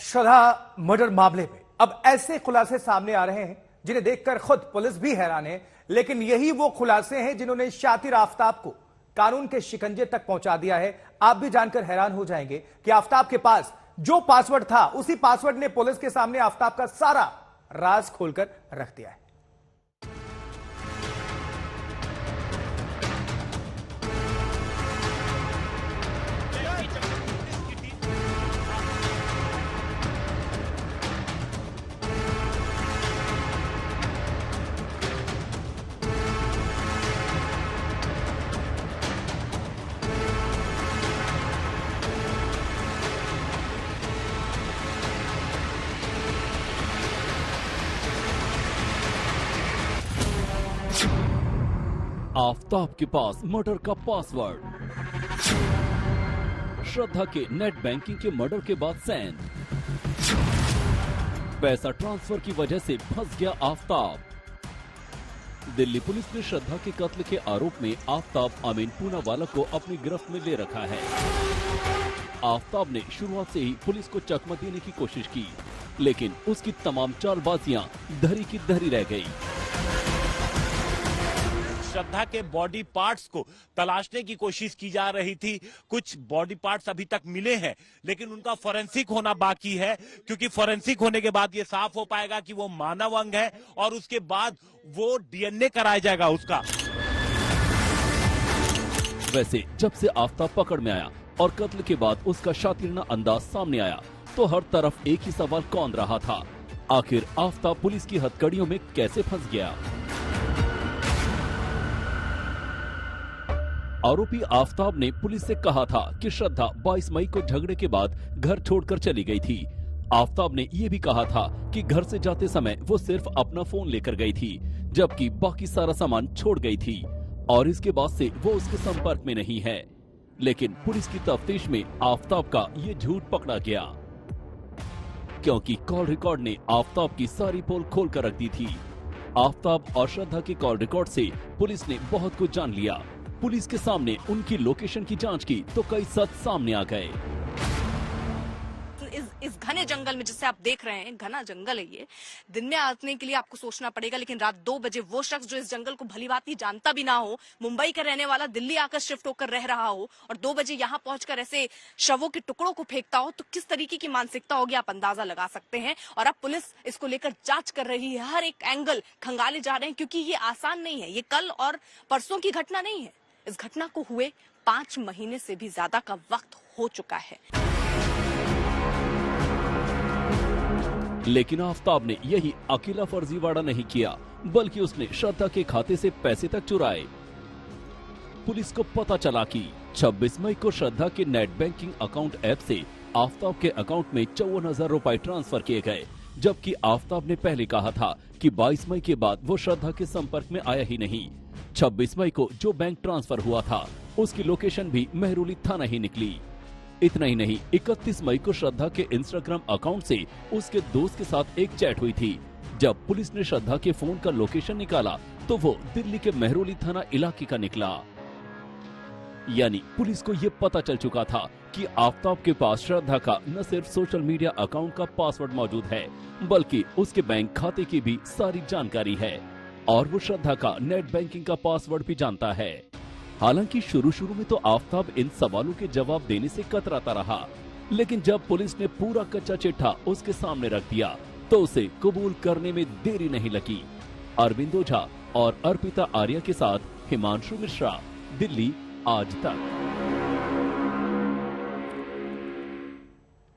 श्रद्धा murder मामले में अब ऐसे खुलासे सामने आ रहे हैं जिन्हें देखकर खुद पुलिस भी हैरान है, लेकिन यही वो खुलासे हैं जिन्होंने शातिर आफताब को कानून के शिकंजे तक पहुंचा दिया है। आप भी जानकर हैरान हो जाएंगे कि आफताब के पास जो पासवर्ड था, उसी पासवर्ड ने पुलिस के सामने आफताब का सारा राज खोलकर रख दिया है। आफताब के पास मर्डर का पासवर्ड, श्रद्धा के नेट बैंकिंग के मर्डर के बाद सेंध, पैसा ट्रांसफर की वजह से फंस गया आफताब। दिल्ली पुलिस ने श्रद्धा के कत्ल के आरोप में आफताब अमीन पूनावाला को अपनी गिरफ्त में ले रखा है। आफताब ने शुरुआत से ही पुलिस को चकमा देने की कोशिश की, लेकिन उसकी तमाम चालबाजियां धरी की धरी रह गई। श्रद्धा के बॉडी पार्ट्स को तलाशने की कोशिश की जा रही थी। कुछ बॉडी पार्ट्स अभी तक मिले हैं, लेकिन उनका फोरेंसिक होना बाकी है, क्योंकि फोरेंसिक होने के बाद ये साफ हो पाएगा कि वो मानव अंग है और उसके बाद वो डीएनए कराया जाएगा उसका। वैसे जब से आफताब पकड़ में आया और कत्ल के बाद उसका शातिराना अंदाज सामने आया, तो हर तरफ एक ही सवाल कौन रहा था, आखिर आफताब पुलिस की हथकड़ियों में कैसे फंस गया। आरोपी आफताब ने पुलिस से कहा था कि श्रद्धा 22 मई को झगड़े के बाद घर छोड़कर चली गई थी। आफताब ने यह भी कहा था कि घर से जाते समय वो सिर्फ अपना फोन लेकर गई थी, जबकि बाकी सारा सामान छोड़ गई थी और इसके बाद से वो उसके संपर्क में नहीं है। लेकिन पुलिस की तफ्तीश में आफताब का ये झूठ पकड़ा गया, क्योंकि कॉल रिकॉर्ड ने आफताब की सारी पोल खोल कर रख दी थी। आफताब और श्रद्धा के कॉल रिकॉर्ड से पुलिस ने बहुत कुछ जान लिया। पुलिस के सामने उनकी लोकेशन की जांच की तो कई सच सामने आ गए। इस घने जंगल में, जिसे आप देख रहे हैं, घना जंगल है ये, दिन में आने के लिए आपको सोचना पड़ेगा, लेकिन रात 2 बजे वो शख्स जो इस जंगल को भलीभांति जानता भी ना हो, मुंबई का रहने वाला, दिल्ली आकर शिफ्ट होकर रह रहा हो और 2 बजे यहाँ पहुंचकर ऐसे शवों के टुकड़ों को फेंकता हो, तो किस तरीके की मानसिकता होगी आप अंदाजा लगा सकते हैं। और अब पुलिस इसको लेकर जांच कर रही है, हर एक एंगल खंगाले जा रहे हैं, क्योंकि ये आसान नहीं है। ये कल और परसों की घटना नहीं है। इस घटना को हुए 5 महीने से भी ज्यादा का वक्त हो चुका है। लेकिन आफताब ने यही अकेला फर्जीवाड़ा नहीं किया, बल्कि उसने श्रद्धा के खाते से पैसे तक चुराए। पुलिस को पता चला कि 26 मई को श्रद्धा के नेट बैंकिंग अकाउंट ऐप से आफताब के अकाउंट में 54,000 रुपए ट्रांसफर किए गए, जबकि आफताब ने पहले कहा था कि 22 मई के बाद वो श्रद्धा के संपर्क में आया ही नहीं। 26 मई को जो बैंक ट्रांसफर हुआ था, उसकी लोकेशन भी मेहरौली थाना ही निकली। इतना ही नहीं, 31 मई को श्रद्धा के इंस्टाग्राम अकाउंट से उसके दोस्त के साथ एक चैट हुई थी। जब पुलिस ने श्रद्धा के फोन का लोकेशन निकाला, तो वो दिल्ली के मेहरौली थाना इलाके का निकला। यानी पुलिस को ये पता चल चुका था कि आफताब के पास श्रद्धा का न सिर्फ सोशल मीडिया अकाउंट का पासवर्ड मौजूद है, बल्कि उसके बैंक खाते की भी सारी जानकारी है और वो श्रद्धा का नेट बैंकिंग का पासवर्ड भी जानता है। हालांकि शुरू में तो आफताब इन सवालों के जवाब देने से कतराता रहा, लेकिन जब पुलिस ने पूरा कच्चा चिट्ठा उसके सामने रख दिया, तो उसे कबूल करने में देरी नहीं लगी। अरविंद ओझा और अर्पिता आर्या के साथ हिमांशु मिश्रा, दिल्ली आज तक।